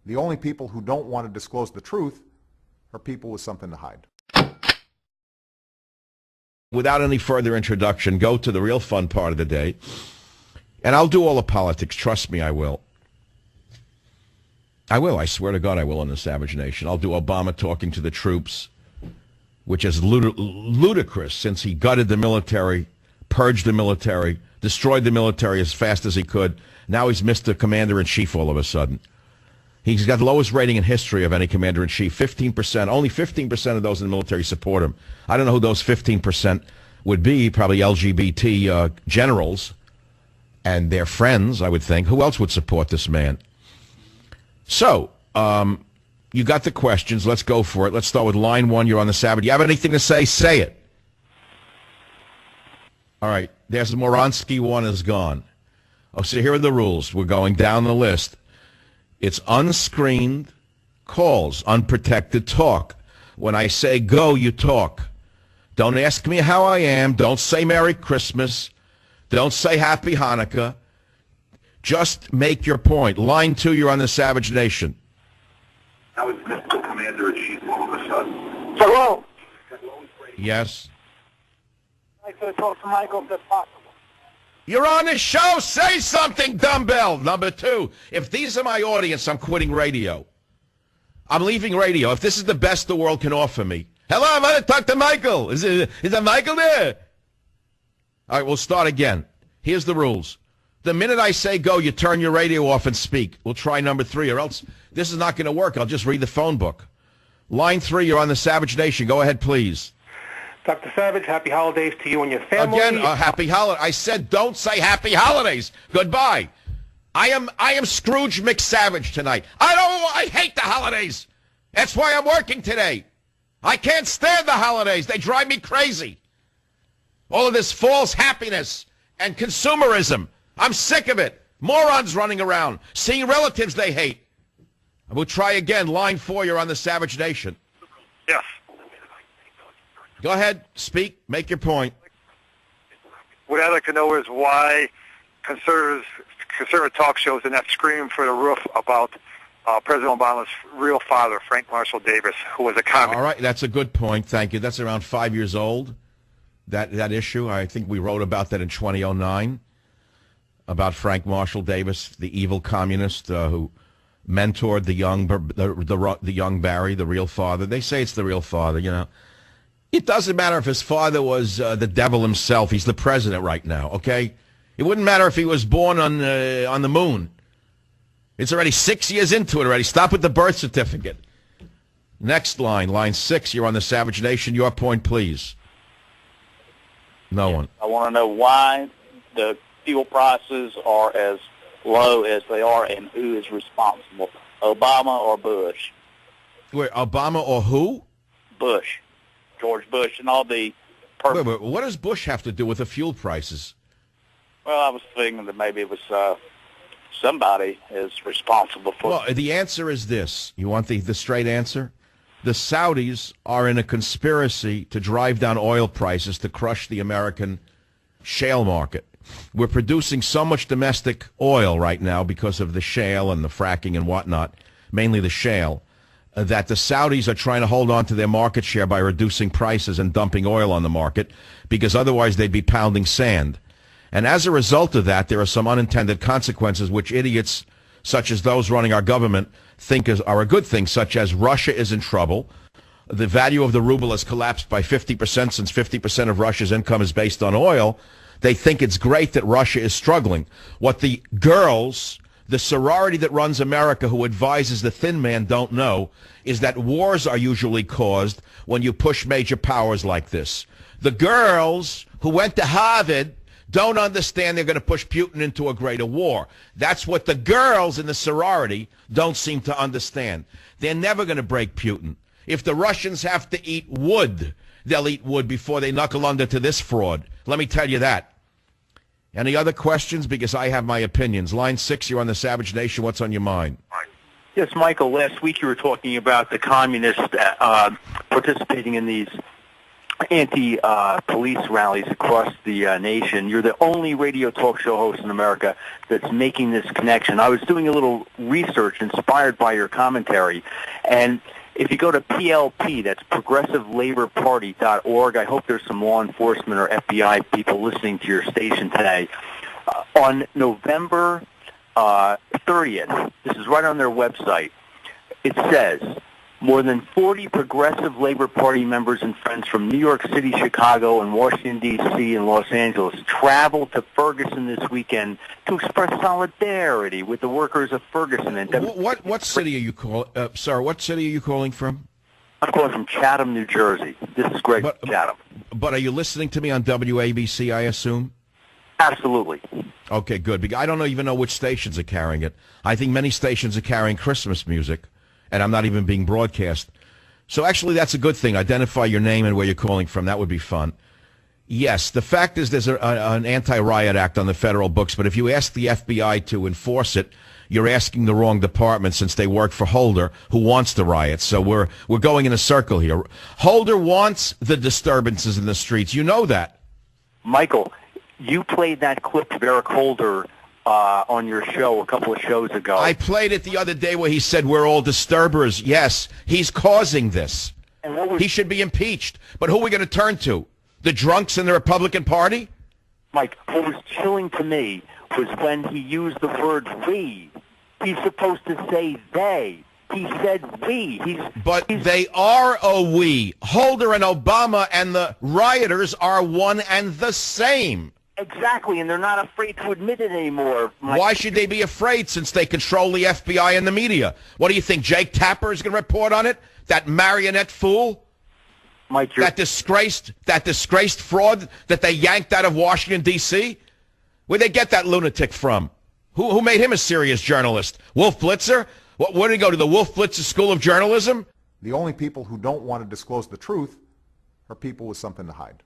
The only people who don't want to disclose the truth are people with something to hide. Without any further introduction, go to the real fun part of the day. And I'll do all the politics. Trust me, I will. I will. I swear to God I will in the Savage Nation. I'll do Obama talking to the troops, which is ludicrous since he gutted the military, purged the military, destroyed the military as fast as he could. Now he's Mr. Commander-in-Chief all of a sudden. He's got the lowest rating in history of any commander-in-chief, 15%. Only 15% of those in the military support him. I don't know who those 15% would be, probably LGBT generals and their friends, I would think. Who else would support this man? So, you got the questions. Let's go for it. Let's start with line one. You're on the Savage. You have anything to say? Say it. All right. There's the Moronsky one is gone. Oh, so here are the rules. We're going down the list. It's unscreened calls, unprotected talk. When I say go, you talk. Don't ask me how I am. Don't say Merry Christmas. Don't say Happy Hanukkah. Just make your point. Line two, you're on the Savage Nation. Now it's Mr. Commander-in-Chief all of a sudden. Hello. Yes. I'd like to talk to Michael if that's possible. You're on the show. Say something, dumbbell. Number two, if these are my audience, I'm quitting radio. I'm leaving radio. If this is the best the world can offer me. Hello, I'm going to talk to Michael. Is that Michael there? All right, we'll start again. Here's the rules. The minute I say go, you turn your radio off and speak. We'll try number three, or else this is not going to work. I'll just read the phone book. Line three, you're on the Savage Nation. Go ahead, please. Dr. Savage, happy holidays to you and your family. Again, happy holiday. I said don't say happy holidays. Goodbye. I am Scrooge McSavage tonight. I hate the holidays. That's why I'm working today. I can't stand the holidays. They drive me crazy. All of this false happiness and consumerism. I'm sick of it. Morons running around, seeing relatives they hate. We'll try again. Line four, you're on the Savage Nation. Yes. Go ahead, speak, make your point. What I'd like to know is why conservative talk shows are not screaming for the roof about President Obama's real father, Frank Marshall Davis, who was a communist. All right, that's a good point. Thank you. That's around 5 years old, that issue. I think we wrote about that in 2009, about Frank Marshall Davis, the evil communist who mentored the young Barry, the real father. They say it's the real father, you know. It doesn't matter if his father was the devil himself. He's the president right now, okay? It wouldn't matter if he was born on the moon. It's already 6 years into it already. Stop with the birth certificate. Next line, line six, you're on the Savage Nation. Your point, please. No one. I want to know why the fuel prices are as low as they are and who is responsible, Obama or Bush? Wait, Obama or who? Bush. George Bush and all the... Wait, what does Bush have to do with the fuel prices? Well, I was thinking that maybe it was somebody is responsible for... Well, the answer is this. You want the straight answer? The Saudis are in a conspiracy to drive down oil prices to crush the American shale market. We're producing so much domestic oil right now because of the shale and the fracking and whatnot, mainly the shale, that the Saudis are trying to hold on to their market share by reducing prices and dumping oil on the market, because otherwise they'd be pounding sand. And as a result of that, there are some unintended consequences which idiots such as those running our government think are a good thing, such as Russia is in trouble. The value of the ruble has collapsed by 50% since 50% of Russia's income is based on oil. They think it's great that Russia is struggling. What the girls... the sorority that runs America, who advises the thin man, don't know is that wars are usually caused when you push major powers like this. The girls who went to Harvard don't understand they're going to push Putin into a greater war. That's what the girls in the sorority don't seem to understand. They're never going to break Putin. If the Russians have to eat wood, they'll eat wood before they knuckle under to this fraud. Let me tell you that. Any other questions? Because I have my opinions. Line six, you're on the Savage Nation. What's on your mind? Yes, Michael, last week you were talking about the communists participating in these anti-police rallies across the nation. You're the only radio talk show host in America that's making this connection. I was doing a little research inspired by your commentary, and if you go to PLP, that's ProgressiveLaborParty.org, I hope there's some law enforcement or FBI people listening to your station today. On November 30th, this is right on their website, it says, more than 40 Progressive Labor Party members and friends from New York City, Chicago, and Washington, D.C. and Los Angeles traveled to Ferguson this weekend to express solidarity with the workers of Ferguson. And What city are you sir, what city are you calling from? I'm calling from Chatham, New Jersey. This is Greg from Chatham. But are you listening to me on WABC, I assume? Absolutely. Okay, good. Because I don't even know which stations are carrying it. I think many stations are carrying Christmas music, and I'm not even being broadcast. So actually, that's a good thing. Identify your name and where you're calling from. That would be fun. Yes, the fact is there's an anti-riot act on the federal books, but if you ask the FBI to enforce it, you're asking the wrong department since they work for Holder, who wants the riots. So we're going in a circle here. Holder wants the disturbances in the streets. You know that. Michael, you played that clip of Eric Holder on your show a couple of shows ago. I played it the other day where he said we're all disturbers. Yes, he's causing this. He should be impeached. But who are we going to turn to? The drunks in the Republican Party? Mike, what was chilling to me was when he used the word we. He's supposed to say they. He said we. They are a we. Holder and Obama and the rioters are one and the same. Exactly, and they're not afraid to admit it anymore. Mike. Why should they be afraid since they control the FBI and the media? What do you think, Jake Tapper is going to report on it? That marionette fool? Mike, that disgraced fraud that they yanked out of Washington, D.C.? Where'd they get that lunatic from? Who made him a serious journalist? Wolf Blitzer? Where did he go, to the Wolf Blitzer School of Journalism? The only people who don't want to disclose the truth are people with something to hide.